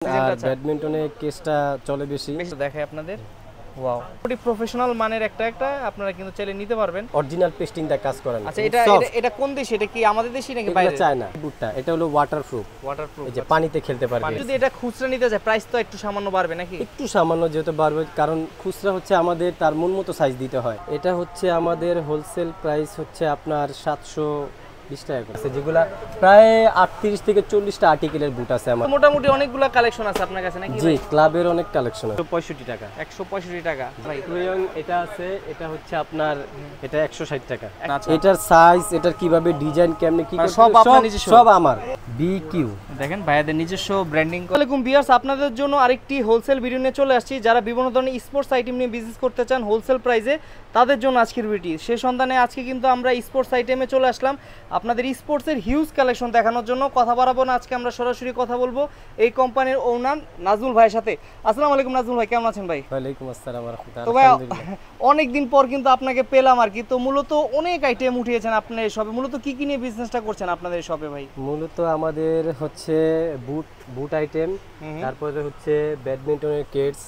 আর ব্যাডমিন্টনে কেসটা চলে বেশি দেখাই আপনাদের। ওয়াও, খুবই প্রফেশনাল মানের একটা আপনারা কিন্তু চাইলে নিতে পারবেন। অরিজিনাল পেস্টিং দা কাজ করেন। আচ্ছা, এটা কোন দেশে? এটা কি আমাদের দেশি নাকি বাইরে? এটা চায়না বুটটা। এটা হলো ওয়াটারপ্রুফ। এই যে পানিতে খেলতে পারবে। যদি এটা খুচরা নিতে যায় প্রাইস তো একটু সামান্য বাড়বে নাকি? একটু সামান্য যেহেতু বাড়বে, কারণ খুচরা হচ্ছে আমাদের তার মন মতো সাইজ দিতে হয়। এটা হচ্ছে আমাদের হোলসেল প্রাইস হচ্ছে আপনার 720 টাকা করে আছে, যেগুলা প্রায় 38 থেকে 40টা আর্টিকেলের বুট আছে আমার। মোটামুটি অনেকগুলা কালেকশন আছে আপনার কাছে নাকি? জি, ক্লাবের অনেক কালেকশন আছে। 165 টাকা। 165 টাকা ভাই। ক্রেয়ন এটা আছে, এটা হচ্ছে আপনার এটা 160 টাকা। আচ্ছা, এটার সাইজ, এটার কিভাবে ডিজাইন, কেমনে কি করতে সব আপনার নিজস্ব? সব আমার। বিকিউ দেখেন ভাইয়াদের নিজস্ব ব্র্যান্ডিং। আসসালামু ভিউয়ার্স, আপনাদের জন্য আরেকটি হোলসেল ভিডিও নিয়ে চলে আসছি। যারা বিভিন্ন ধরনের স্পোর্টস আইটেম নিয়ে বিজনেস করতে চান হোলসেল প্রাইসে, তাদের জন্য আজকের ভিডিও। সেই সন্ধানে আজকে কিন্তু আমরা স্পোর্টস আইটেমে চলে আসলাম আপনাদের স্পোর্টসের হিউজ কালেকশন দেখানোর জন্য। কথা বাড়াবো না, আজকে আমরা সরাসরি কথা বলবো এই কোম্পানির ওনার নাজমুল ভাইয়ের সাথে। আসসালামু আলাইকুম নাজমুল ভাই, কেমন আছেন ভাই? ওয়ালাইকুম আসসালাম ওয়া রাহমাতুল্লাহ। তো ভাই, অনেকদিন পর কিন্তু আপনাকে পেলাম আর কি। তো মূলত অনেক আইটেম উঠিয়েছেন আপনার এই শপে। মূলত কি কি নিয়ে বিজনেসটা করছেন আপনাদের এই শপে ভাই? মূলত আমাদের হচ্ছে বুট আইটেম, তারপরে হচ্ছে ব্যাডমিন্টনের কেটস।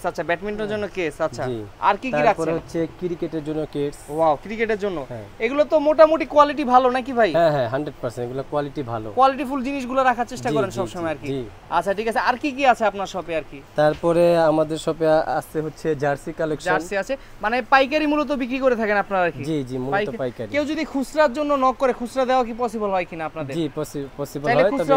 আচ্ছা, ব্যাডমিন্টনের জন্য কেস। আচ্ছা, আর কি কি রাখছেন? তারপরে হচ্ছে ক্রিকেটের জন্য কেটস। ওয়াও, ক্রিকেটের জন্য। এগুলো তো মোটামুটি কোয়ালিটি ভালো নাকি ভাই? হ্যাঁ 100% এগুলো কোয়ালিটি ভালো। কোয়ালিটিফুল জিনিসগুলো রাখার চেষ্টা করেন সব সময় আর কি। আচ্ছা ঠিক আছে, আর কি কি আছে আপনার শপে আর কি? তারপরে আমাদের শপে আছে হচ্ছে জার্সি কালেকশন। জার্সি আছে, মানে পাইকারি মূলত বিক্রি করে থাকেন আপনারা আর কি? জি মূলত পাইকারি। কেউ যদি খুচরার জন্য নক করে, খুচরা দেওয়া কি পসিবল হয় কিনা আপনাদের? জি পসিবল হয়, তবে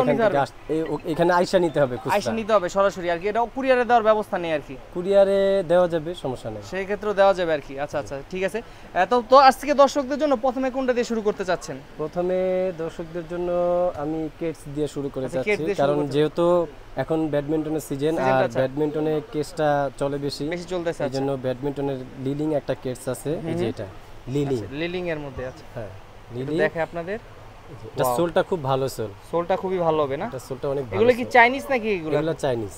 এখানে আইসা নিতে হবে, আইসা নিতে হবে সরাসরি আর কি। এটা কুরিয়ারে দেওয়ার ব্যবস্থা নেই আর কি? কুরিয়ারে দেওয়া যাবে, সমস্যা নেই, সেই ক্ষেত্রে দেওয়া যাবে আর কি। আচ্ছা ঠিক আছে। তো আজকে দর্শকদের জন্য প্রথমে কোনটা দিয়ে শুরু করতে চাচ্ছেন? প্রথমে দর্শকদের জন্য আমি কেটস দিয়ে শুরু করে যাচ্ছি, কারণ যেহেতু এখন ব্যাডমিন্টনের সিজন, আর ব্যাডমিন্টনে কেসটা চলে বেশি চলতেছে, এই জন্য ব্যাডমিন্টনের লিলিং একটা কেটস আছে। এই যে এটা লিলিং এর মধ্যে আছে। হ্যাঁ, লিলিং দেখে আপনাদের। এটা সোলটা খুব ভালো, সোলটা খুবই ভালো হবে না? এটা সোলটা অনেক ভালো। এগুলো কি চাইনিজ নাকি? এগুলো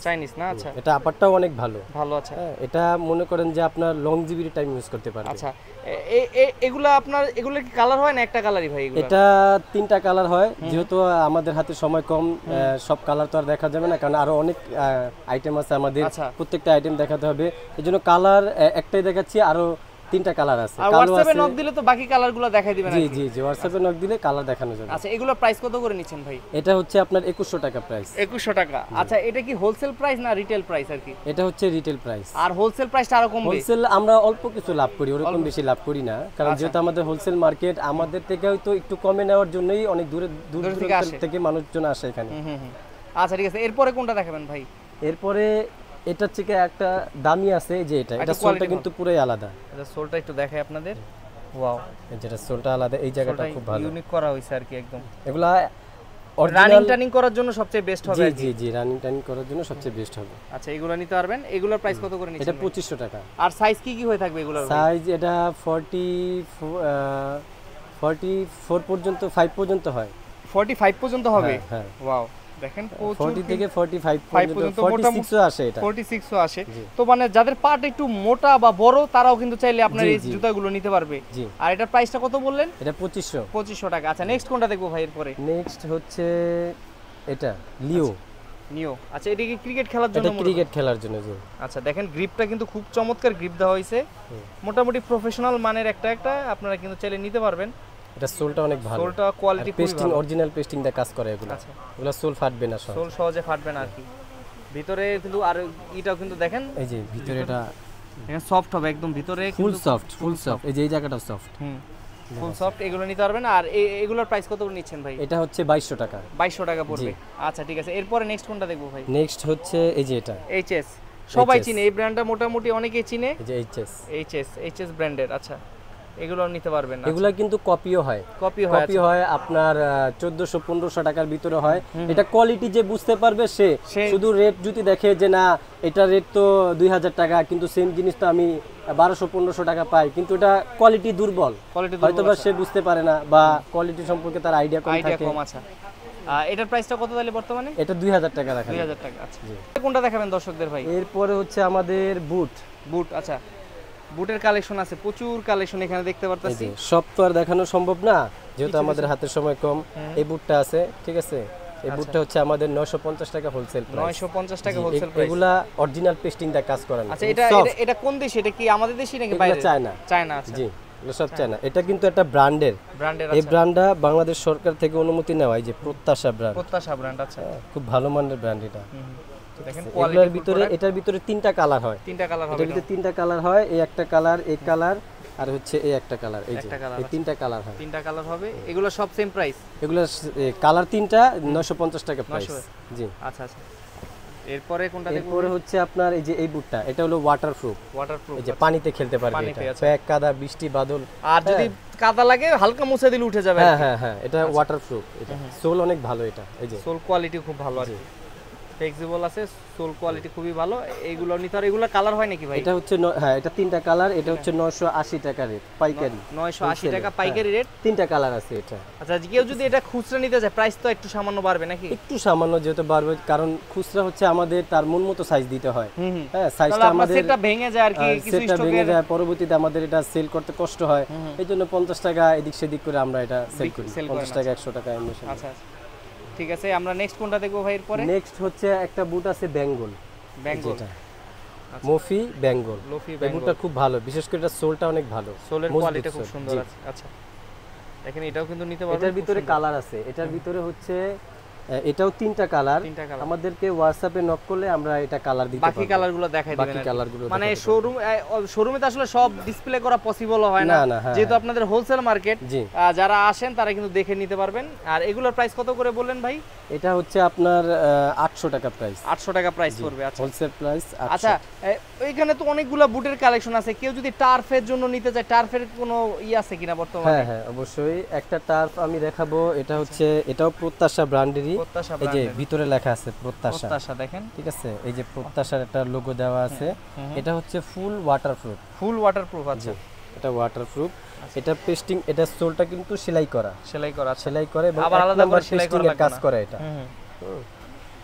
চাইনিজ না? আচ্ছা, এটা আপারটাও অনেক ভালো। আচ্ছা, এটা মনে করেন যে আপনার লংজিভিটি টাইম ইউজ করতে পারবেন। আচ্ছা, এগুলো আপনার এগুলো কি কালার হয় না একটা কালারই ভাই? এগুলো এটা 3টা কালার হয়, যেহেতু আমাদের হাতে সময় কম, সব কালার তো আর দেখা যাবে না, কারণ আরো অনেক আইটেম আছে আমাদের। প্রত্যেকটা আইটেম দেখাতে হবে, এজন্য কালার একটাই দেখাচ্ছি, আরো 3টা কালার আছে। আর হোয়াটসঅ্যাপে নক দিলে তো বাকি কালারগুলো দেখাই দিবেন? জি হোয়াটসঅ্যাপে নক দিলে কালার দেখানো যাবে। আচ্ছা, এগুলো প্রাইস কত করে নিচ্ছেন ভাই? এটা হচ্ছে আপনার 2100 টাকা প্রাইস। 2100 টাকা। আচ্ছা, এটা কি হোলসেল প্রাইস না রিটেল প্রাইস আর কি? এটা হচ্ছে রিটেল প্রাইস। আর হোলসেল প্রাইসটা আরো কমবে? হোলসেল আমরা অল্প কিছু লাভ করি, ওরকম বেশি লাভ করি না, কারণ যেহেতু আমাদের হোলসেল মার্কেট, আমাদের থেকে হয়তো একটু কমে নেওয়ার জন্যই অনেক দূর থেকে মানুষজন আসে এখানে। আচ্ছা ঠিক আছে, এরপরে কোনটা দেখাবেন ভাই? এরপরে এটা থেকে একটা দামি আছে, যে এটা সোলটা কিন্তু পুরোই আলাদা। এটা সোলটা একটু দেখাই আপনাদের। ওয়াও, যেটা সোলটা আলাদা, এই জায়গাটা খুব ভালো, ইউনিক করা হইছে আর কি একদম। এগুলা রানিং টানিং করার জন্য সবচেয়ে বেস্ট হবে। জি রানিং টানিং করার জন্য সবচেয়ে বেস্ট হবে। আচ্ছা, এগুলো নিতে পারবেন। এগুলোর প্রাইস কত করে নিচ্ছেন? এটা 2500 টাকা। আর সাইজ কি হয়ে থাকবে এগুলোর? সাইজ এটা 44 পর্যন্ত, 5 পর্যন্ত হয়। 45 পর্যন্ত হবে? হ্যাঁ। ওয়াও, দেখেন 40 থেকে 45 পর্যন্ত, 46 ও আসে। এটা 46 ও আসে। তো মানে যাদের পার্ট একটু মোটা বা বড়, তারাও কিন্তু চাইলে আপনার এই জুতাগুলো নিতে পারবে। আর এটার প্রাইসটা কত বললেন? এটা 2500 টাকা। আচ্ছা, নেক্সট কোনটা দেখবো ভাই? এরপরে নেক্সট হচ্ছে এটা নিও। আচ্ছা, এটা কি ক্রিকেট খেলার জন্য? এটা ক্রিকেট খেলার জন্য। জি। আচ্ছা, দেখেন গ্রিপটা কিন্তু খুব চমৎকার গ্রিপ দেওয়া হয়েছে, মোটামুটি প্রফেশনাল মানের একটা আপনারা কিন্তু চাইলে নিতে পারবেন। এটা সোলটা অনেক ভালো, সোলটা কোয়ালিটি পেস্টিং, অরিজিনাল পেস্টিং দা কাজ করে এগুলো। আচ্ছা, এগুলো সোল ফাটবে না, সোল সহজে ফাটবে না আর কি। ভিতরে কিন্তু আর এটাও কিন্তু দেখেন, এই যে ভিতরে এটা দেখেন সফট হবে একদম, ভিতরে ফুল সফট। এই যে এই জায়গাটা সফট, ফুল সফট। এগুলো নিতে পারবেন। আর এগুলোর প্রাইস কত করে নিচ্ছেন ভাই? এটা হচ্ছে 2200 টাকা। 2200 টাকা পড়বে। আচ্ছা ঠিক আছে, এরপরে নেক্সট কোনটা দেখবো ভাই? নেক্সট হচ্ছে এই যে এটা এইচএস। সবাই চিনে এই ব্র্যান্ডটা, মোটামুটি অনেকেই চিনে। এই যে এইচএস ব্র্যান্ডের। আচ্ছা, এগুলো নিতে পারবেন না? এগুলা কিন্তু কপিও হয় আপনার 1400-1500 টাকার ভিতরে হয়। এটা কোয়ালিটি যে বুঝতে পারবে, সে শুধু রেট যদি দেখে যে না এটা রেট তো 2000 টাকা, কিন্তু সেম জিনিস তো আমি 1200-1500 টাকা পাই, কিন্তু এটা কোয়ালিটি দুর্বল, হয়তোবা সে বুঝতে পারে না, বা কোয়ালিটি সম্পর্কে তার আইডিয়া কম। আচ্ছা, এটার প্রাইসটা কত তাহলে বর্তমানে? এটা 2000 টাকা রাখা। 2000 টাকা। আচ্ছা, কোনটা দেখাবেন দর্শকদের ভাই? এরপরে হচ্ছে আমাদের বুট। আচ্ছা, বুটের কালেকশন আছে, প্রচুর কালেকশন এখানে দেখতে পারতেছি। সব তো আর দেখানো সম্ভব না, যেহেতু আমাদের হাতের সময় কম। এই বুটটা আছে, ঠিক আছে, এই বুটটা হচ্ছে আমাদের 950 টাকা হোলসেল প্রাইস। 950 টাকা হোলসেল প্রাইস। এগুলা অরিজিনাল পেস্টিং দিয়ে কাজ করা না। আচ্ছা, এটা কোন দেশে? এটা কি আমাদের দেশি নাকি বাইরে? চায়না। চায়না, আচ্ছা। জি, এগুলো সব চায়না। এটা কিন্তু একটা ব্র্যান্ডের। এই ব্র্যান্ডটা বাংলাদেশ সরকার থেকে অনুমতি নেওয়া, এই যে প্রত্যাশা ব্র্যান্ড। প্রত্যাশা ব্র্যান্ড, আচ্ছা। খুব ভালো মানের ব্র্যান্ড এটা। দেখেন কোয়ালিটির ভিতরে, এটার ভিতরে 3টা কালার হয়। 3টা কালার হবে। এটার ভিতরে 3টা কালার হয়, এই একটা কালার, এই কালার, আর হচ্ছে এই একটা কালার। এই যে এই 3টা কালার হয়। 3টা কালার হবে। এগুলো সব সেম প্রাইস? এগুলো কালার 3টা 950 টাকা প্রাইস। জি, আচ্ছা আচ্ছা। এরপরে কোনটা দেখব? এরপরে হচ্ছে আপনার এই যে এই বুটটা, এটা হলো ওয়াটারপ্রুফ। এই যে পানিতে খেলতে পারবে এটা। প্যাক, কাদা, বৃষ্টি, বাদল, আর যদি কাদা লাগে হালকা মুছে দিলে উঠে যাবে। হ্যাঁ, এটা ওয়াটারপ্রুফ। এটা সোল অনেক ভালো। এটা এই যে সোল কোয়ালিটি খুব ভালো আছে, ফ্লেক্সিবল আছে, সোল কোয়ালিটি খুবই ভালো। এইগুলো নিতে আর এগুলো কালার হয় নাকি ভাই? এটা হচ্ছে হ্যাঁ, এটা 3টা কালার। এটা হচ্ছে 980 টাকা রেট পাইকারি। 980 টাকা পাইকারি রেট। 3টা কালার আছে এটা। আচ্ছা, কেউ যদি এটা খুচরা নিতে যায় প্রাইস তো একটু সামান্য বাড়বে নাকি? একটু সামান্য যেহেতু বাড়বে, কারণ খুচরা হচ্ছে আমাদের তার মন মতো সাইজ দিতে হয়। হ্যাঁ, সাইজটা আমাদের সেটটা ভেঙে যায় আর কি, কিছু স্টকে ভেঙে যায়, পরবর্তীতে আমাদের এটা সেল করতে কষ্ট হয়। এইজন্য 50 টাকা এদিক সেদিক করে আমরা এটা সেল করি। 50 টাকা 100 টাকা এমনি। আচ্ছা, ঠিক আছে। আমরা নেক্সট কোনটা দেখব ভাই? এরপরে নেক্সট হচ্ছে একটা বুট আছে বেঙ্গল। যেটা মফি বেঙ্গল। এই বুটটা খুব ভালো, বিশেষ করে এটা সোলটা অনেক ভালো, সোলের কোয়ালিটি খুব সুন্দর আছে। আচ্ছা, দেখেন এটাও কিন্তু নিতে পারবেন। এটার ভিতরে কালার আছে। এটার ভিতরে হচ্ছে এটাও 3টা কালার। আমাদেরকে হোয়াটসঅ্যাপে নক করলে আমরা এটা কালার দিতে পারবো। বাকি কালারগুলো দেখাই দিবেন। বাকি কালারগুলো মানে শোরুমে তো আসলে সব ডিসপ্লে করা পসিবল হয় না, যেহেতু আপনাদের হোলসেল মার্কেট। যারা আসেন তারা কিন্তু দেখে নিতে পারবেন। আর এগুলোর প্রাইস কত করে বললেন ভাই? এটা হচ্ছে আপনার 800 টাকা প্রাইস। 800 টাকা প্রাইস পড়বে। আচ্ছা, হোলসেল প্রাইস 800। আচ্ছা, এইখানে তো অনেকগুলো বুটের কালেকশন আছে। কেউ যদি টার্ফের জন্য নিতে চায়, টার্ফের কোনো আছে কিনা বর্তমানে? হ্যাঁ, অবশ্যই একটা টার্ফ আমি দেখাবো। এটা হচ্ছে, এটাও প্রত্যাশা ব্র্যান্ডেরই। এই যে ভিতরে লেখা আছে প্রত্যাশা, দেখেন, ঠিক আছে? এই যে প্রত্যাশার একটা লোগো দেওয়া আছে। এটা হচ্ছে ফুল ওয়াটারপ্রুফ। আচ্ছা, এটা ওয়াটারপ্রুফ। এটা পেস্টিং, এটা সোলটা কিন্তু সেলাই করা সেলাই করে এবং আবার আলাদা করে সেলাই করা কাজ করে এটা।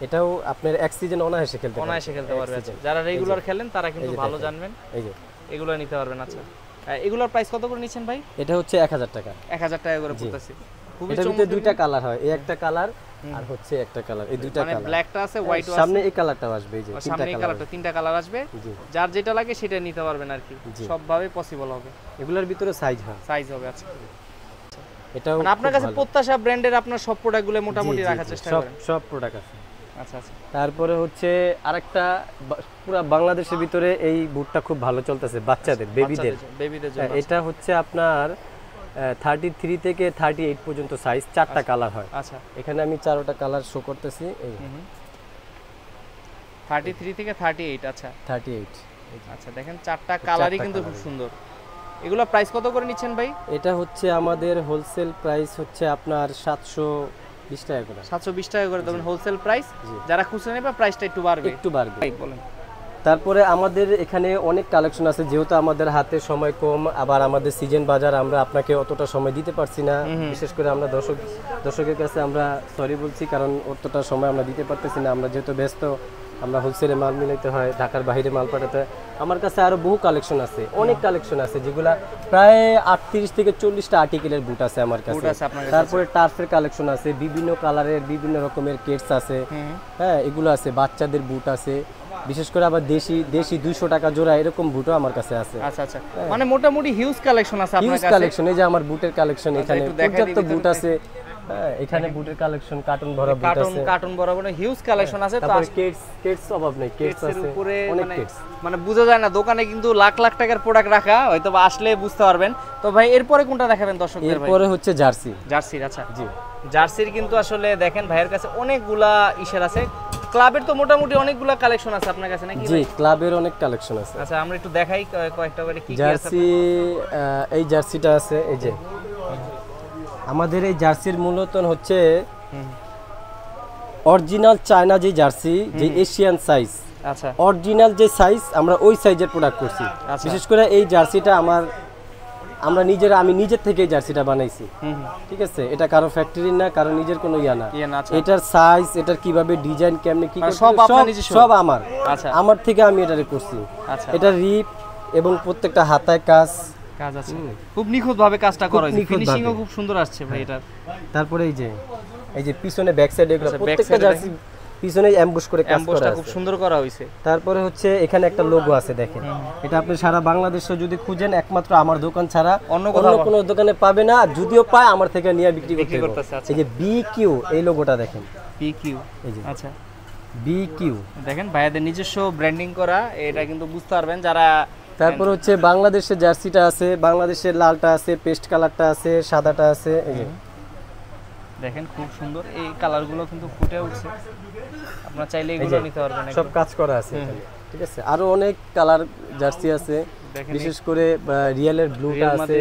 এটাও আপনার এক সিজন অনায়াসে খেলতে পারবে। যারা রেগুলার খেলেন তারা কিন্তু ভালো জানবেন। এই যে এগুলো নিতে পারবেন। আচ্ছা, এগুলোর প্রাইস কত করে নিচ্ছেন ভাই? এটা হচ্ছে 1000 টাকা। 1000 টাকা করে পড়তেছে। এটার ভিতরে দুইটা কালার হয়, এই একটা কালার আর হচ্ছে একটা কালার, এই দুইটা কালার। মানে ব্ল্যাকটা আছে, হোয়াইটও আছে, সামনে এই কালারটাও আসবে। এই যে তিনটা কালার আসবে। যার যেটা লাগে সেটা নিতে পারবেন আর কি, সবভাবে পসিবল হবে। এগুলোর ভিতরে সাইজ হবে। আচ্ছা, এটাও মানে আপনার কাছে প্রত্যাশা ব্র্যান্ডের আপনার সব প্রোডাক্টগুলো মোটামুটি রাখার চেষ্টা করেন? সব প্রোডাক্ট আছে। আচ্ছা। তারপরে হচ্ছে আরেকটা পুরো বাংলাদেশের ভিতরে এই বুটটা খুব ভালো চলতেছে বাচ্চাদের, বেবিদের জন্য। এটা হচ্ছে আপনার 33 থেকে 38 পর্যন্ত সাইজ, 4টা কালার হয়। আচ্ছা, এখানে আমি 4টা কালার শো করতেছি। এই 33 থেকে 38। আচ্ছা, 38। আচ্ছা, দেখেন 4টা কালারই কিন্তু খুব সুন্দর। এগুলো প্রাইস কত করে নিচ্ছেন ভাই? এটা হচ্ছে আমাদের হোলসেল প্রাইস হচ্ছে আপনার 720 টাকা করে। 720 টাকা করে দেবেন হোলসেল প্রাইস। যারা খুচরা নেবে প্রাইসটা একটু বাড়বে। ভাই বলেন। তারপরে আমাদের এখানে অনেক কালেকশন আছে, যেহেতু আমাদের হাতে সময় কম, আবার আমাদের সিজন বাজার, আমরা আপনাকে অতটা সময় দিতে পারছি না। বিশেষ করে আমরা দর্শকের কাছে আমরা সরি বলছি, কারণ অতটা সময় আমরা দিতে পারতেছি না। আমরা যেহেতু ব্যস্ত, আমরা হোলসেলে মাল মিলাইতে হয়, ঢাকার বাইরে মাল পাঠাতে হয়। আমার কাছে আরো বহু কালেকশন আছে, অনেক কালেকশন আছে, যেগুলা প্রায় 38 থেকে 40টা আর্টিকেলের বুট আছে আমার কাছে। তারপরে টার্ফের কালেকশন আছে, বিভিন্ন কালারের বিভিন্ন রকমের কেটস আছে। হ্যাঁ, এগুলো আছে, বাচ্চাদের বুট আছে, বিশেষ করে আবার দেশি 200 টাকা জোড়া এরকম বুটও আমার কাছে আছে। আচ্ছা, মানে মোটামুটি হিউজ কালেকশন আছে আপনার কাছে। কালেকশন, এই যে আমার বুটের কালেকশন, এখানে পর্যাপ্ত বুট আছে। হ্যাঁ, এখানে বুটের কালেকশন কার্টন ভরা বুট আছে, কার্টন ভরা হিউজ কালেকশন আছে। তারপরে কেটস অভাব নেই, কেটস আছে উপরে, অনেক কেটস। মানে বোঝা যায় না, দোকানে কিন্তু লাখ লাখ টাকার প্রোডাক্ট রাখা, হয়তো আসলে বুঝতে পারবেন। তো ভাই এরপরে কোনটা দেখাবেন দর্শকদের? এরপরে হচ্ছে জার্সির। আচ্ছা, জার্সির কিন্তু আসলে দেখেন ভাইয়ের কাছে অনেকগুলা ইশার আছে। ক্লাবের তো মোটামুটি অনেকগুলা কালেকশন আছে আপনার কাছে নাকি? জি, ক্লাবের অনেক কালেকশন আছে। আচ্ছা, আমরা একটু দেখাই কয়েকটা করে কি জার্সি। এই জার্সিটা আছে, এই যে আমাদের এই জার্সির মূলত হচ্ছে অরিজিনাল চায়না যে জার্সি, যে এশিয়ান সাইজ। আচ্ছা, অরিজিনাল যে সাইজ, আমরা ওই সাইজের প্রোডাক্ট করছি। বিশেষ করে এই জার্সিটা আমি নিজের থেকে জার্সিটা বানাইছি। ঠিক আছে, এটা কারো ফ্যাক্টরি না, কারো নিজের কোনো ইয়া না। এটার সাইজ, এটার কিভাবে ডিজাইন, কেমনে কি সব আমার থেকে আমি এটা করছি। এটা রিপ এবং প্রত্যেকটা হাতায় কাজ আছে, খুব নিখুঁত ভাবে কাজটা করা হয়েছে, ফিনিশিংও খুব সুন্দর আসছে ভাই এটার। তারপরে এই যে এই যে পিছনে ব্যাক সাইডে এগুলো প্রত্যেকটা জার্সি পিছনে অ্যামবুশ করে কাজ করা আছে, খুব সুন্দর করা হয়েছে। তারপরে হচ্ছে এখানে একটা লোগো আছে দেখেন, এটা আপনি সারা বাংলাদেশে যদি খুঁজেন একমাত্র আমার দোকান ছাড়া অন্য কোনো দোকানে পাবে না, যদিও পায় আমার থেকে নিয়ে বিক্রি করতে। এই যে বিকিউ এই লোগোটা দেখেন, বিকিউ, এই যে আচ্ছা বিকিউ দেখেন ভাইয়াদের নিজস্ব ব্র্যান্ডিং করা, এটা কিন্তু বুঝতে পারবেন যারা। তারপর হচ্ছে বাংলাদেশের জার্সিটা আছে, বাংলাদেশের লালটা আছে, পেস্ট কালারটা আছে, সাদাটা আছে, এই যে দেখেন খুব সুন্দর এই কালারগুলো কিন্তু ফুটে উঠছে, আপনারা চাইলে এগুলো নিতে পারবেন, সব কাজ করা আছে এখানে, ঠিক আছে। আরো অনেক কালার জার্সি আছে, বিশেষ করে রিয়েলের ব্লুটা আছে,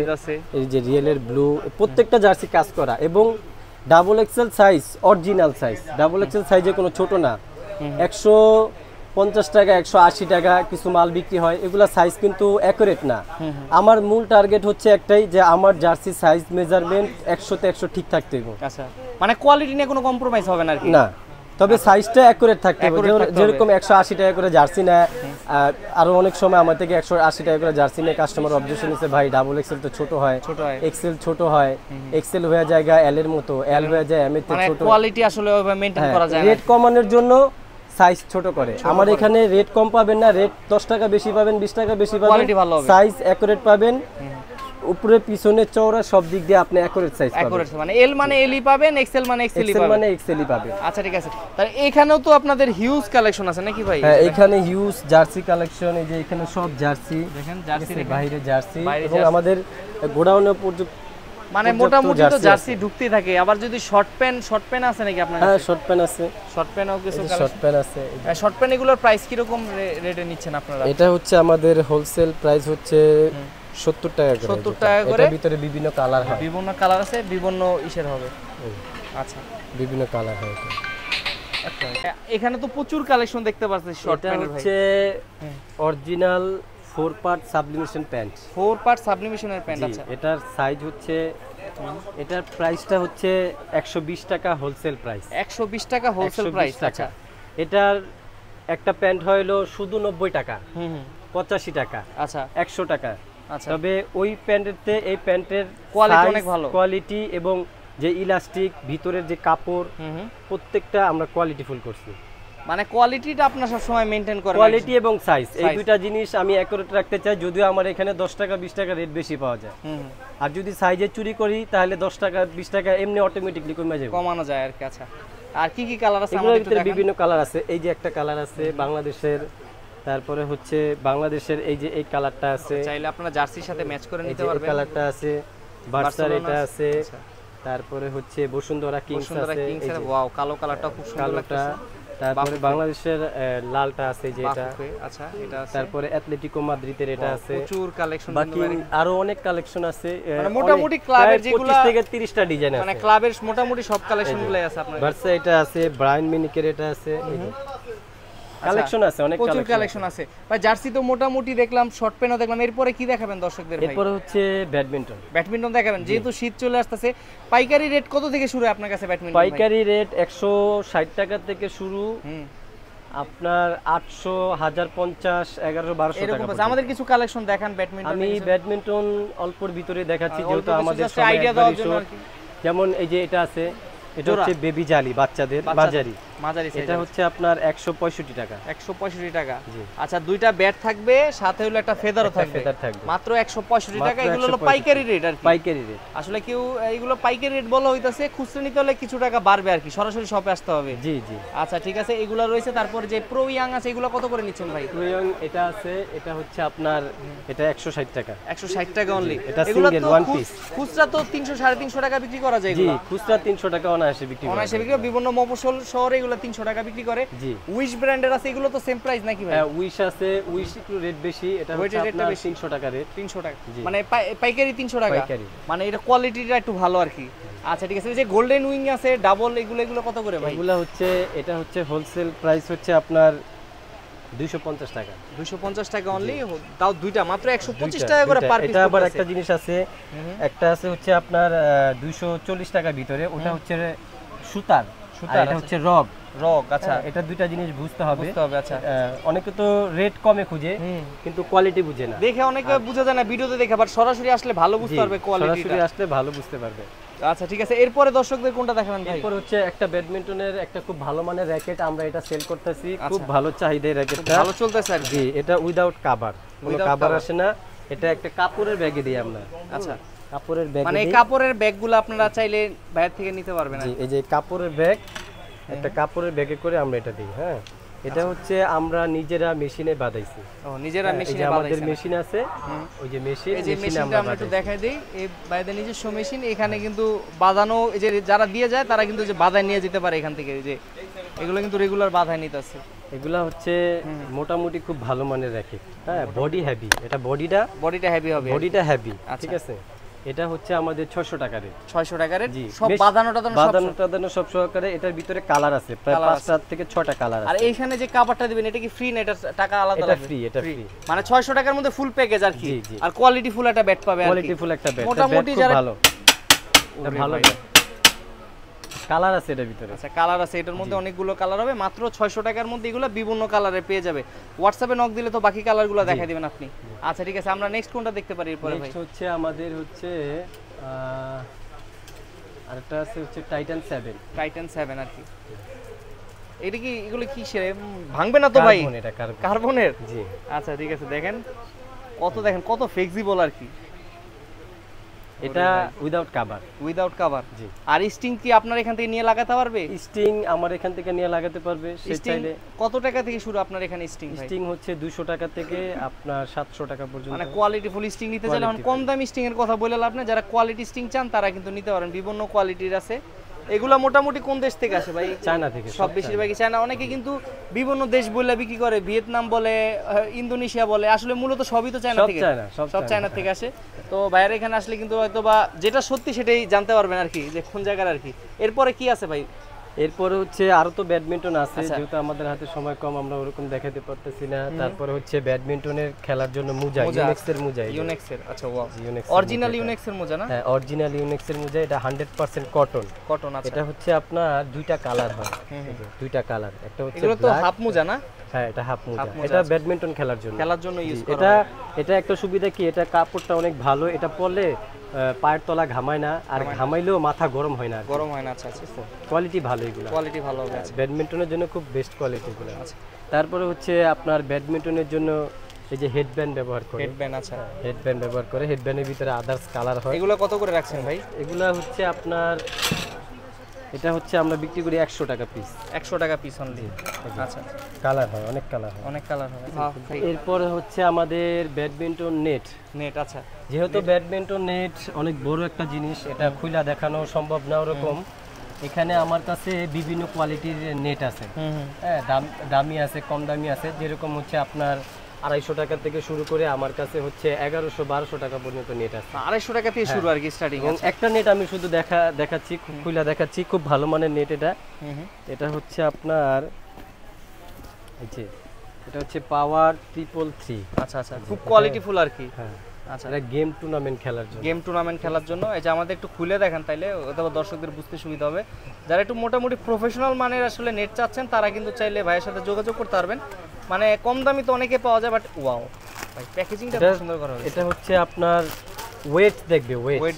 এই যে রিয়েলের ব্লু, প্রত্যেকটা জার্সি কাজ করা এবং double XL size, original size, double XL সাইজে কোনো ছোট না। 150 টাকা 180 টাকা কিছু মাল বিক্রি হয়, এগুলা সাইজ কিন্তু অ্যাকুরেট না। আমার মূল টার্গেট হচ্ছে একটাই, যে আমার জার্সি সাইজ মেজারমেন্ট 100 তে 100 ঠিক থাকতে হবে। আচ্ছা, মানে কোয়ালিটি নিয়ে কোনো কম্প্রোমাইজ হবে না আর কি? না, তবে সাইজটা অ্যাকুরেট থাকতে হবে। যেরকম 180 টাকা করে জার্সি নেয়, আরো অনেক সময় আমার থেকে 180 টাকা করে জার্সি নেয়, কাস্টমার অবজেকশন হচ্ছে ভাই ডাবল এক্সেল তো ছোট হয়, এক্সেল ছোট হয়, এক্সেল হয়ে যায় এল এর মতো, এল হয়ে যায় এম এর থেকে ছোট, কোয়ালিটি আসলে ওইভাবে মেইনটেইন করা যায় না। রেট কমানোর জন্য সাইজ ছোট করে। আমার এখানে রেট কম পাবেন না, রেট 10 টাকা বেশি পাবেন, 20 টাকা বেশি পাবেন, সাইজ অ্যাকুরেট পাবেন, উপরে পিছনে চওড়া সব দিক দিয়ে আপনি অ্যাকুরেট সাইজ পাবেন। অ্যাকুরেট মানে এল মানে এলই পাবেন, এক্সেল মানে এক্সেলই পাবেন, মানে এক্সেলই পাবেন। আচ্ছা ঠিক আছে। তাহলে এখানেও তো আপনাদের হিউজ কালেকশন আছে নাকি ভাই? হ্যাঁ, এখানে হিউজ জার্সি কালেকশন, এই যে এখানে সব জার্সি দেখেন, জার্সি বাইরে জার্সি, এবং আমাদের গোডাউনে পর্যন্ত মানে মোটামুটি তো জার্সি ঢুকতেই থাকে। আবার যদি শর্ট প্যান্ট আছে নাকি আপনার? হ্যাঁ, শর্ট প্যান্ট আছে, শর্ট প্যান্টও কিছু শর্ট প্যান্ট আছে। শর্ট প্যান্ট এগুলোর প্রাইস কি রকম রেটে নিচ্ছেন আপনারা? এটা হচ্ছে আমাদের হোলসেল প্রাইস হচ্ছে 70 টাকা করে। 70 টাকা করে। এর ভিতরে বিভিন্ন কালার হয়, বিভিন্ন কালার আছে, বিভিন্ন ইসের হবে। আচ্ছা, বিভিন্ন কালার হয়। আচ্ছা, এখানে তো প্রচুর কালেকশন দেখতে পাচ্ছি শর্ট প্যান্টের ভাই। হচ্ছে original 4 part sublimation pant, 4 part সাবলিমেশনের প্যান্ট। আচ্ছা, এটার সাইজ হচ্ছে, এটার প্রাইসটা হচ্ছে 120 টাকা হোলসেল প্রাইস। 120 টাকা হোলসেল প্রাইস। আচ্ছা, এটার একটা প্যান্ট হলো শুধু 90 টাকা, 85 টাকা, আচ্ছা 100 টাকা। আচ্ছা, তবে ওই প্যান্টেতে এই প্যান্টের কোয়ালিটি অনেক ভালো, কোয়ালিটি এবং যে ইলাস্টিক ভিতরের যে কাপড় প্রত্যেকটা আমরা কোয়ালিটি ফুল করছি। মানে কোয়ালিটিটা আপনারা সব সময় মেইনটেইন করেন? কোয়ালিটি এবং সাইজ, এই দুইটা জিনিস আমি অ্যাকুরেট রাখতে চাই, যদিও আমার এখানে 10 টাকা 20 টাকা রেট বেশি পাওয়া যায়। আর যদি সাইজে চুরি করি তাহলে 10 টাকা 20 টাকা এমনি অটোমেটিক্যালি কমে যাবে, কমানো যায় আর কি। আচ্ছা, আর কি কি কালার আছে? আমাদের ভিতরে বিভিন্ন কালার আছে, এই যে একটা কালার আছে বাংলাদেশের, তারপরে হচ্ছে বাংলাদেশের এই যে এই কালারটা আছে, চাইলে আপনারা জার্সির সাথে ম্যাচ করে নিতে পারবেন। এই কালারটা আছে, বার্সার এটা আছে, তারপরে হচ্ছে বসুন্ধরা কিংস আছে, ওয়াও কালো কালারটা খুব সুন্দর লাগছে। তারপরে বাংলাদেশের লালটা আছে যেটা, আচ্ছা এটা আছে, তারপরে অ্যাটলেটিকো মাদ্রিদের এটা আছে, প্রচুর কালেকশন, বাকি আরো অনেক কালেকশন আছে, মানে মোটামুটি ক্লাবের যেগুলো 25 থেকে 30টা ডিজাইন আছে, মানে ক্লাবের মোটামুটি সব কালেকশনগুলাই আছে আপনাদের। বার্সা এটা আছে, ব্রায়ান মিনিকের এটা আছে, কালেকশন আছে, অনেক প্রচুর কালেকশন আছে ভাই। জার্সি তো মোটামুটি দেখলাম, শর্ট প্যান্টও দেখলাম, এরপরে কি দেখাবেন দর্শকদের ভাই? এরপরে হচ্ছে ব্যাডমিন্টন দেখাবেন, যেহেতু শীত চলে আসতেছে। পাইকারি রেট কত থেকে শুরু হয় আপনার কাছে ব্যাডমিন্টন? পাইকারি রেট 160 টাকা থেকে শুরু, আপনার 800, 1050, 1100, 1200 টাকা। আমাদের কিছু কালেকশন দেখান ব্যাডমিন্টন। আমি ব্যাডমিন্টন অল্পর ভিতরে দেখাচ্ছি, যেহেতু আমাদের আইডিয়া দেওয়ার জন্য আর কি। যেমন এই যে এটা আছে, এটা হচ্ছে বেবি জালি বাচ্চাদের, মাঝারি, এটা হচ্ছে আপনার 165 টাকা। 165 টাকা। আচ্ছা, দুইটা ব্যাট থাকবে, সাথে হলো একটা ফেদারও থাকবে, মাত্র 165 টাকা। এগুলো হলো পাইকারি রেট আর কি, পাইকারি রেট। আসলে কেউ এইগুলো পাইকারি রেট বলা হইতাছে, খুচরা নিতে হলে কিছু টাকা বাড়বে আর কি, সরাসরি শপে আসতে হবে। জি জি। আচ্ছা ঠিক আছে, এগুলো রয়েছে। তারপর যে প্রো ইয়াং আছে, এগুলো কত করে নিচ্ছেন ভাই? প্রো ইয়াং এটা আছে, এটা হচ্ছে আপনার, এটা 160 টাকা। 160 টাকা অনলি। এগুলো তো খুচরা তো 300 350 টাকা বিক্রি করা যায়। জি, খুচরা 300 টাকা অনায়াসে বিক্রি করা যায়। বিভিন্ন মফস্বল শহরে এগুলো 300 টাকা বিক্রি করে। উইশ ব্র্যান্ডের আছে, এগুলো তো সেম প্রাইস নাকি ভাই? হ্যাঁ, উইশ আছে, উইশ একটু রেট বেশি, এটা হচ্ছে আপনার 300 টাকা রেট। 300 টাকা মানে পাইকারি 300 টাকা, মানে এটা কোয়ালিটিটা একটু ভালো আর কি। আচ্ছা ঠিক আছে, এই যে গোল্ডেন উইং আছে ডাবল, এগুলো কত করে ভাই? এগুলো হচ্ছে, এটা হচ্ছে হোলসেল প্রাইস হচ্ছে আপনার 250 টাকা। 250 টাকা অনলি, তাও দুইটা মাত্র 125 টাকা করে পার পিস। এটা আবার একটা জিনিস আছে, একটা আছে হচ্ছে আপনার 240 টাকার ভিতরে, ওটা হচ্ছে সুতার, এটা হচ্ছে রগ। আচ্ছা, এটা দুইটা জিনিস বুঝতে হবে। আচ্ছা, অনেকে তো রেট কমে খুঁজে কিন্তু কোয়ালিটি বুঝে না, দেখে অনেকে বুঝা যায় না ভিডিওতে দেখে, বাট সরাসরি আসলে ভালো বুঝতে পারবে কোয়ালিটি, সরাসরি আসলে ভালো বুঝতে পারবে। আচ্ছা ঠিক আছে, এরপরে দর্শকদের কোনটা দেখাবেন ভাই? এরপর হচ্ছে একটা ব্যাডমিন্টনের একটা খুব ভালো মানের র্যাকেট, আমরা এটা সেল করতেছি, খুব ভালো চাহিদা এই র্যাকেটটা, ভালো চলতেছে আর কি। এটা উইদাউট কভার, কোনো কভার আসে না, এটা একটা কাপড়ের ব্যাগে দিই আমরা। আচ্ছা, কাপড়ের ব্যাগ, মানে এই কাপড়ের ব্যাগগুলো আপনারা চাইলে বাইরে থেকে নিতে পারবেন। জি, এই যে কাপড়ের ব্যাগ, একটা কাপড়ের ব্যাগে করে আমরা এটা দিই। হ্যাঁ, এটা হচ্ছে আমরা নিজেরা মেশিনে বাঁধাইছি। ও, নিজেরা মেশিনে বাঁধাইছেন? আমাদের মেশিন আছে, ওই যে মেশিন, এই যে মেশিনটা আমরা একটু দেখাই দেই, এই বাইরে নিজস্ব মেশিন, এখানে কিন্তু বাঁধানো, এই যে যারা দিয়ে যায় তারা কিন্তু যে বাঁধায় নিয়ে যেতে পারে এখান থেকে, এই যে এগুলো কিন্তু রেগুলার বাঁধায় নিতেছে। এগুলা হচ্ছে মোটামুটি খুব ভালো মানের র্যাকেট। হ্যাঁ, বডি হেভি, এটা বডিটা হেভি হবে, বডিটা হেভি, ঠিক আছে। এটা হচ্ছে আমাদের 600 টাকা রেট। 600 টাকা রেট, সব বাঁধানো সব সহকারে। এটার ভিতরে কালার আছে প্রায় 5 থেকে 6টা কালার আছে। আর এইখানে যে কভারটা দিবেন এটা কি ফ্রি না, এটা টাকা আলাদা লাগবে? এটা ফ্রি, মানে 600 টাকার মধ্যে ফুল প্যাকেজ আর কি। আর কোয়ালিটি ফুল একটা ব্যাট পাবে আর কি, কোয়ালিটি ফুল একটা ব্যাট, মোটামুটি যারা ভালো, এটা ভালো কালার আছে এটার ভিতরে। আচ্ছা, কালার আছে, এটার মধ্যে অনেকগুলো কালার হবে, মাত্র 600 টাকার মধ্যে এগুলো বিভিন্ন কালারে পেয়ে যাবে। হোয়াটসঅ্যাপে নক দিলে তো বাকি কালারগুলো দেখাই দিবেন আপনি। আচ্ছা ঠিক আছে, আমরা নেক্সট কোনটা দেখতে পারি এরপরে ভাই? নেক্সট হচ্ছে আমাদের হচ্ছে আরেকটা আছে হচ্ছে টাইটান 7 আর কি। এটা কি, এগুলো কি ভাঙবে না তো ভাই? এটা কার্বনের। জি, আচ্ছা ঠিক আছে, দেখেন কত ফ্লেক্সিবল আর কি। এটা উইদাউট কভার। জি। আর স্টিং কি আপনার এখান থেকে নিয়ে লাগাতে পারবে? স্টিং আমার এখান থেকে নিয়ে লাগাতে পারবে, সে চাইলে। কত টাকা থেকে শুরু আপনার এখানে স্টিং ভাই? স্টিং হচ্ছে 200 টাকা থেকে আপনার 700 টাকা পর্যন্ত। মানে কোয়ালিটি ফুল স্টিং নিতে চাইলে কম দামি স্টিং এর কথা বলে লাভ না, যারা কোয়ালিটি স্টিং চান তারা কিন্তু নিতে পারেন, বিভিন্ন কোয়ালিটির আছে। এগুলা মোটামুটি কোন দেশ থেকে আসে ভাই? চায়না থেকে, সব বেশিরভাগই চায়না। অনেকে কিন্তু বিভিন্ন দেশ বলে বিক্রি করে, ভিয়েতনাম বলে, ইন্দোনেশিয়া বলে, আসলে মূলত সবই তো চায়না থেকে, সব চায়না থেকে আসে। তো বাইরে এখানে আসলে কিন্তু হয়তো বা যেটা সত্যি সেটাই জানতে পারবেন আর কি, যে কোন জায়গার আর কি। এরপরে কি আছে ভাই? এরপরে হচ্ছে আরো তো ব্যাডমিন্টন আছে, যেহেতু আমাদের হাতে সময় কম আমরা ওরকম দেখাতে পারতেছি না। তারপরে হচ্ছে ব্যাডমিন্টনের খেলার জন্য মোজা, ইউনেক্সের। আচ্ছা, ওয়াও, অরিজিনাল ইউনেক্সের মোজা না? হ্যাঁ, অরিজিনাল ইউনেক্সের মোজা, এটা 100% কটন। আচ্ছা, এটা হচ্ছে আপনার দুইটা কালার হয়, দুইটা কালার, একটা হচ্ছে এগুলো তো হাফ মোজা না? হ্যাঁ, এটা হাফ মোজা, এটা ব্যাডমিন্টন খেলার জন্য ইউজ করা হয়। এটা একটা সুবিধা কি, এটা কাপড়টা অনেক ভালো, এটা পরলে পায়ের তলা ঘামায় না, আর ঘামাইলেও মাথা গরম হয় না। আচ্ছা, কোয়ালিটি ভালো, এগুলো কোয়ালিটি ভালো হবে। ব্যাডমিন্টনের জন্য খুব বেস্ট কোয়ালিটি এগুলো। আচ্ছা, তারপরে হচ্ছে আপনার ব্যাডমিন্টনের জন্য এই যে হেডব্যান্ড ব্যবহার করে, হেডব্যান্ড ব্যবহার করে, হেডব্যান্ডের ভিতরে আদার্স কালার হয়। এগুলো কত করে রাখছেন ভাই? এগুলা হচ্ছে আপনার, এটা হচ্ছে আমরা বিক্রি করি 100 টাকা পিস। 100 টাকা পিস অনলি। আচ্ছা, কালার হয়, অনেক কালার হয়। এরপর হচ্ছে আমাদের ব্যাডমিন্টন নেট। আচ্ছা, যেহেতু ব্যাডমিন্টন নেট অনেক বড় একটা জিনিস, এটা খুলে দেখানো সম্ভব না ওরকম। এখানে আমার কাছে বিভিন্ন কোয়ালিটির নেট আছে। হ্যাঁ, দামি আছে, কম দামি আছে। যেরকম হচ্ছে আপনার 250 টাকা থেকে শুরু করে আমার কাছে হচ্ছে 1100-1200 টাকা পর্যন্ত নেট আছে। 250 টাকা থেকে শুরু আর কি স্টার্টিং। এবং একটা নেট আমি শুধু দেখাচ্ছি, খুলে দেখাচ্ছি, খুব ভালো মানের নেট এটা। এটা হচ্ছে আপনার এই যে, এটা হচ্ছে পাওয়ার 333। আচ্ছা, খুব কোয়ালিটি ফুল আর কি। হ্যাঁ, আচ্ছা, এটা গেম টুর্নামেন্ট খেলার জন্য। এই যে আমাদের একটু খুলে দেখেন, তাইলে অথবা দর্শকদের বুঝতে সুবিধা হবে। যারা একটু মোটামুটি প্রফেশনাল মানের আসলে নেট চাচ্ছেন তারা কিন্তু চাইলে ভাইয়ের সাথে যোগাযোগ করতে পারবেন। মানে কম দামি তো অনেকে পাওয়া যায়, বাট ওয়াও ভাই, প্যাকেজিংটা খুব সুন্দর করা হয়েছে। এটা হচ্ছে আপনার ওয়েট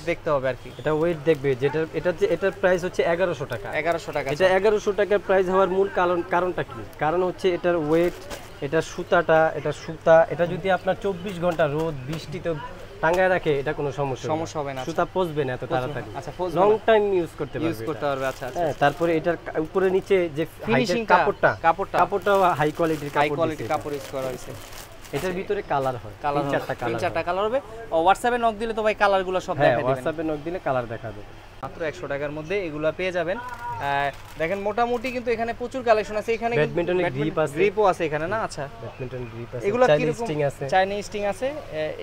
দেখতে হবে আর কি। এটা ওয়েট দেখবে, এটার প্রাইস হচ্ছে 1100 টাকা। 1100 টাকা। এটা 1100 টাকার প্রাইস হওয়ার মূল কারণটা কি? কারণ হচ্ছে এটার ওয়েট, এটা সুতা, এটা যদি আপনার 24 ঘন্টা রোদ বৃষ্টিতে টাঙ্গায় রাখে, এটা কোনো সমস্যা হবে না, সুতা পচবে না এত তাড়াতাড়ি। আচ্ছা, লং টাইম ইউজ করতে পারবে। আচ্ছা, হ্যাঁ, তারপরে এটার উপরে নিচে যে ফিনিশিং কাপড়টা হাই কোয়ালিটির কাপড় ইউজ করা হয়েছে। এটার ভিতরে কালার হয়, 3-4টা কালার হবে। হোয়াটসঅ্যাপে নক দিলে তো ভাই কালারগুলো সব দেখাই দিবেন। হোয়াটসঅ্যাপে নক দিলে কালার দেখাবে। মাত্র 100 টাকার মধ্যে এগুলা পেয়ে যাবেন। দেখেন মোটামুটি কিন্তু এখানে প্রচুর কালেকশন আছে। এখানে ব্যাডমিন্টনের গ্রিপও আছে এখানে না? আচ্ছা, ব্যাডমিন্টন গ্রিপ আছে, এগুলো চাইনিজ স্টিং আছে, চাইনিজ স্টিং আছে,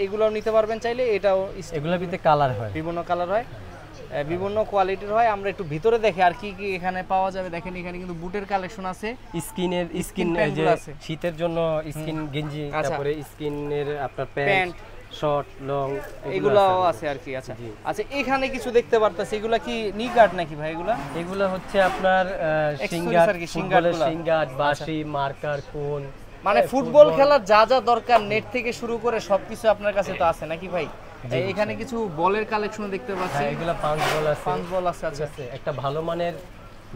এগুলোও নিতে পারবেন চাইলে। এটাও এগুলোর ভিতরে কালার হয়, বিভিন্ন কালার হয়, বিভিন্ন কোয়ালিটির হয়। আমরা একটু ভিতরে দেখি আর কি কি এখানে পাওয়া যাবে। দেখেন এখানে কিন্তু বুটের কালেকশন আছে, স্কিন যে শীতের জন্য স্কিন গেঞ্জি, তারপরে স্কিনের আপনার প্যান্ট, শর্ট, লং, এগুলাও আছে আর কি। আচ্ছা, এখানে কিছু দেখতে পারতাছি, এগুলা কি নি গার্ড নাকি ভাই? এগুলা হচ্ছে আপনার সিঙ্গার, বাঁশি, মার্কার, কোন, মানে ফুটবল খেলার যা যা দরকার নেট থেকে শুরু করে সবকিছু আপনার কাছে তো আছে নাকি ভাই? এখানে কিছু বলের কালেকশন দেখতে পাচ্ছি। হ্যাঁ, এগুলা পাঁচ বল আছে। পাঁচ বল আছে। আচ্ছা, একটা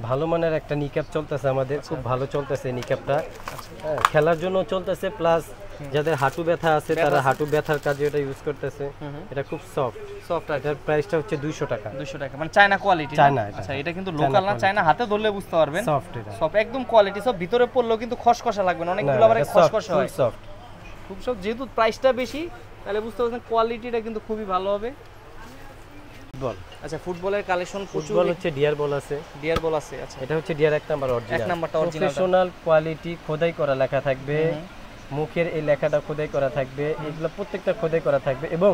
ভালো মানের একটা নিক্যাপ চলতেছে আমাদের, খুব ভালো চলতেছে নিক্যাপটা। হ্যাঁ, খেলার জন্য চলতেছে, প্লাস যাদের হাঁটু ব্যথা আছে তারা হাঁটু ব্যথার কাজে এটা ইউজ করতেছে। এটা খুব সফট। এটার প্রাইসটা হচ্ছে 200 টাকা। 200 টাকা, মানে চায়না কোয়ালিটি। চায়না। আচ্ছা, এটা কিন্তু লোকাল না, চায়না, হাতে ধরলে বুঝতে পারবেন। সফট, এটা সফট একদম কোয়ালিটি। সব ভিতরে পড়লেও কিন্তু খসখসা লাগবে না, অনেকগুলো আবার খসখসা হয়। সফট, খুব সফট। যেহেতু প্রাইসটা বেশি তাহলে বুঝতে পারছেন কোয়ালিটিটা কিন্তু খুবই ভালো হবে। বল। আচ্ছা, ফুটবলের কালেকশন প্রচুর। ফুটবল হচ্ছে ডিয়ার বল আছে। ডিয়ার বল আছে। আচ্ছা, এটা হচ্ছে ডিয়ার 1 নাম্বার অরিজিনাল। 1 নাম্বারটা অরিজিনাল। প্রফেশনাল কোয়ালিটি, খোদাই করা লেখা থাকবে, মুখের এই লেখাটা খোদাই করা থাকবে, এগুলো প্রত্যেকটা খোদাই করা থাকবে। এবং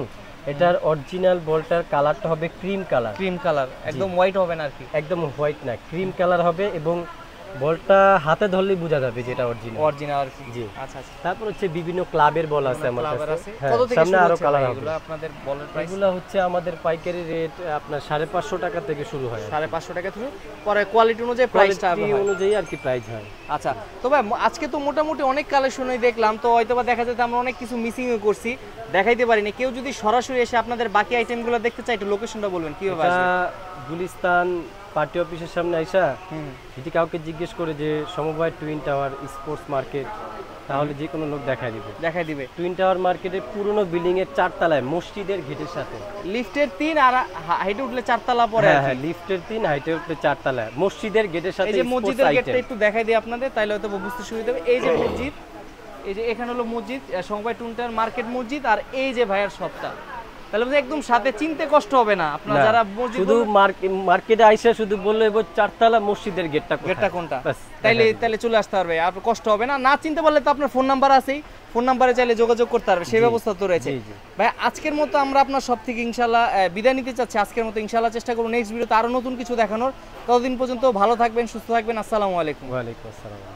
এটার অরিজিনাল বলটার কালারটা হবে ক্রিম কালার, একদম হোয়াইট হবে না আর কি। একদম হোয়াইট না, ক্রিম কালার হবে। এবং বলটা হাতে ধরলেই বোঝা যাবে যে এটা অরিজিনাল আর কি। জি। আচ্ছা আচ্ছা। তারপর হচ্ছে বিভিন্ন ক্লাবের বল আছে আমার কাছে। কত থেকে সামনে শুরু আরো হচ্ছে কালার ভাই হবে। এগুলো আপনাদের বলের প্রাইস? এগুলো হচ্ছে আমাদের পাইকারি রেট আপনার 550 টাকা থেকে শুরু হয়। 550 টাকা থেকে, পরে কোয়ালিটি অনুযায়ী প্রাইসটা হবে, অনুযায়ী আর কি প্রাইস হয়। আচ্ছা, তো ভাই আজকে তো মোটামুটি অনেক কালেকশনই দেখলাম, তো হয়তোবা দেখা যায় আমরা অনেক কিছু মিসিংও করছি, দেখাইতে পারিনি। কেউ যদি সরাসরি এসে আপনাদের বাকি আইটেমগুলো দেখতে চায়, একটু লোকেশনটা বলবেন কিভাবে আসবে? গুলিস্তান পার্টি অফিসের সামনে আইসা যদি কাউকে জিজ্ঞেস করে যে সমবায় টুইন টাওয়ার স্পোর্টস মার্কেট, তাহলে যে কোনো লোক দেখাই দিবে। টুইন টাওয়ার মার্কেটের পুরনো বিল্ডিং এর 4 তলায়, মসজিদের গেটের সাথে। লিফটের 3 আর হাইটে উঠলে 4 তলা পরে। হ্যাঁ, লিফটের 3, হাইটে উঠলে 4 তলায়, মসজিদের গেটের সাথে। এই যে মসজিদের গেটটা একটু দেখাই দিই আপনাদের, তাইলে হয়তো বুঝতে সুবিধা হবে। এই যে মসজিদ, এই যে এখানে হলো মসজিদ, সমবায় টুইন টাওয়ার মার্কেট মসজিদ, আর এই যে ভাইয়ার শপটা, তাহলে একদম সাথে চিনতে কষ্ট হবে না আপনারা যারা মসজিদ। শুধু মার্কেটে আইসা শুধু বললে 4 তলা মসজিদের গেটটা কোনটা, তাইলে চলে আসতে পারবে, আর কষ্ট হবে না। না চিনতে পারলে তো আপনার ফোন নাম্বার আছেই, ফোন নাম্বারে চাইলে যোগাযোগ করতে পারবে, সেই ব্যবস্থা তো রয়েছে। ভাই আজকের মতো আমরা আপনার সব থেকে ইনশাআল্লাহ বিদায় নিতে চাচ্ছি। আজকের মতো ইনশাআল্লাহ চেষ্টা করব নেক্সট ভিডিওতে আরো নতুন কিছু দেখানোর। ততদিন পর্যন্ত ভালো থাকবেন, সুস্থ থাকবেন। আসসালামু আলাইকুম। ওয়া আলাইকুম আসসালাম।